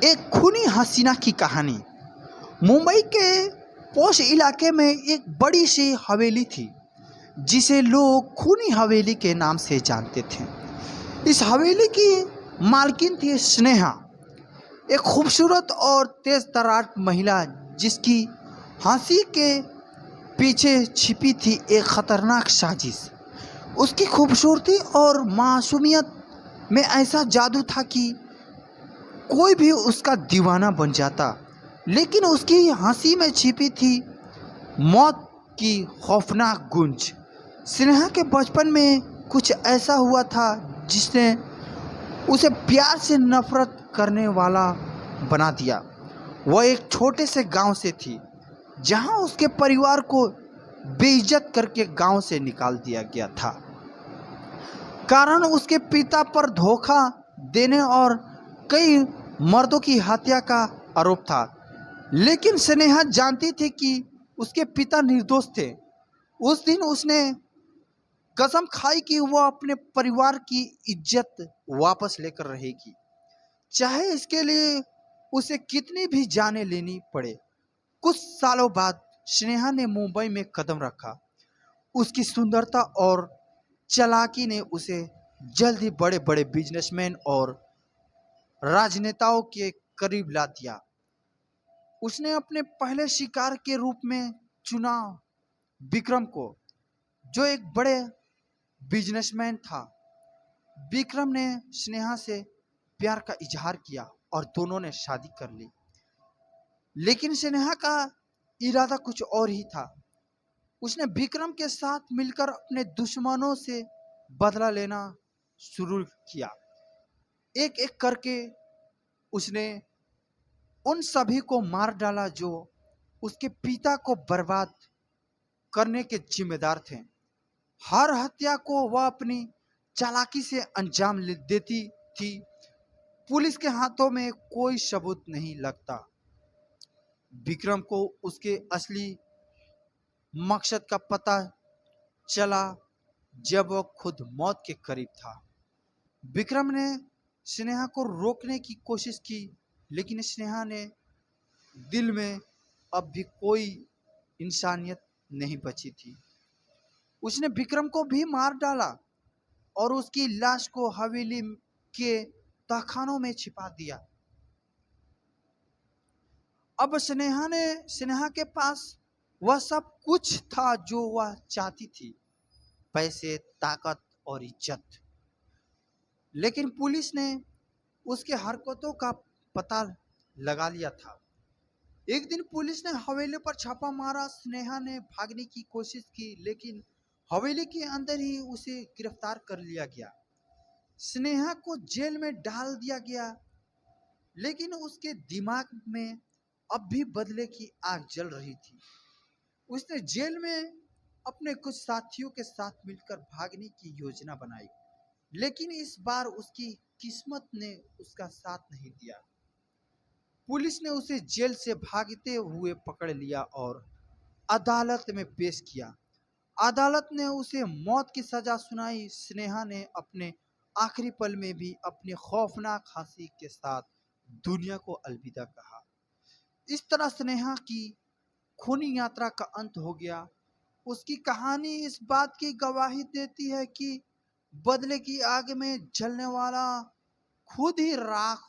एक खूनी हसीना की कहानी। मुंबई के पोश इलाके में एक बड़ी सी हवेली थी जिसे लोग खूनी हवेली के नाम से जानते थे। इस हवेली की मालकिन थी स्नेहा, एक खूबसूरत और तेज तर्रार महिला जिसकी हंसी के पीछे छिपी थी एक खतरनाक साजिश। उसकी खूबसूरती और मासूमियत में ऐसा जादू था कि कोई भी उसका दीवाना बन जाता, लेकिन उसकी हंसी में छिपी थी मौत की खौफनाक गूंज। स्नेहा के बचपन में कुछ ऐसा हुआ था जिसने उसे प्यार से नफरत करने वाला बना दिया। वह एक छोटे से गांव से थी जहां उसके परिवार को बेइज्जत करके गांव से निकाल दिया गया था। कारण उसके पिता पर धोखा देने और कई मर्दों की हत्या का आरोप था। लेकिन स्नेहा जानती थी कि उसके पिता निर्दोष थे। उस दिन उसने कसम खाई कि वह अपने परिवार की इज्जत वापस लेकर रहेगी, चाहे इसके लिए उसे कितनी भी जानें लेनी पड़े। कुछ सालों बाद स्नेहा ने मुंबई में कदम रखा। उसकी सुंदरता और चालाकी ने उसे जल्द ही बड़े बड़े बिजनेसमैन और राजनेताओं के करीब ला दिया। उसने अपने पहले शिकार के रूप में चुना विक्रम को, जो एक बड़े बिजनेसमैन था। विक्रम ने स्नेहा से प्यार का इजहार किया और दोनों ने शादी कर ली। लेकिन स्नेहा का इरादा कुछ और ही था। उसने विक्रम के साथ मिलकर अपने दुश्मनों से बदला लेना शुरू किया। एक एक करके उसने उन सभी को मार डाला जो उसके पिता को बर्बाद करने के जिम्मेदार थे। हर हत्या को वह अपनी चालाकी से अंजाम देती थी। पुलिस के हाथों में कोई सबूत नहीं लगता। विक्रम को उसके असली मकसद का पता चला जब वह खुद मौत के करीब था। विक्रम ने स्नेहा को रोकने की कोशिश की, लेकिन स्नेहा ने दिल में अब भी कोई इंसानियत नहीं बची थी। उसने विक्रम को भी मार डाला और उसकी लाश को हवेली के तहखानों में छिपा दिया। अब स्नेहा के पास वह सब कुछ था जो वह चाहती थी, पैसे, ताकत और इज्जत। लेकिन पुलिस ने उसके हरकतों का पता लगा लिया था। एक दिन पुलिस ने हवेली पर छापा मारा। स्नेहा ने भागने की कोशिश की, लेकिन हवेली के अंदर ही उसे गिरफ्तार कर लिया गया। स्नेहा को जेल में डाल दिया गया, लेकिन उसके दिमाग में अब भी बदले की आग जल रही थी। उसने जेल में अपने कुछ साथियों के साथ मिलकर भागने की योजना बनाई, लेकिन इस बार उसकी किस्मत ने उसका साथ नहीं दिया। पुलिस ने उसे जेल से भागते हुए पकड़ लिया और अदालत में पेश किया। अदालत ने उसे मौत की सजा सुनाई। स्नेहा ने अपने आखिरी पल में भी अपनी खौफनाक हंसी के साथ दुनिया को अलविदा कहा। इस तरह स्नेहा की खूनी यात्रा का अंत हो गया। उसकी कहानी इस बात की गवाही देती है कि बदले की आग में जलने वाला खुद ही राख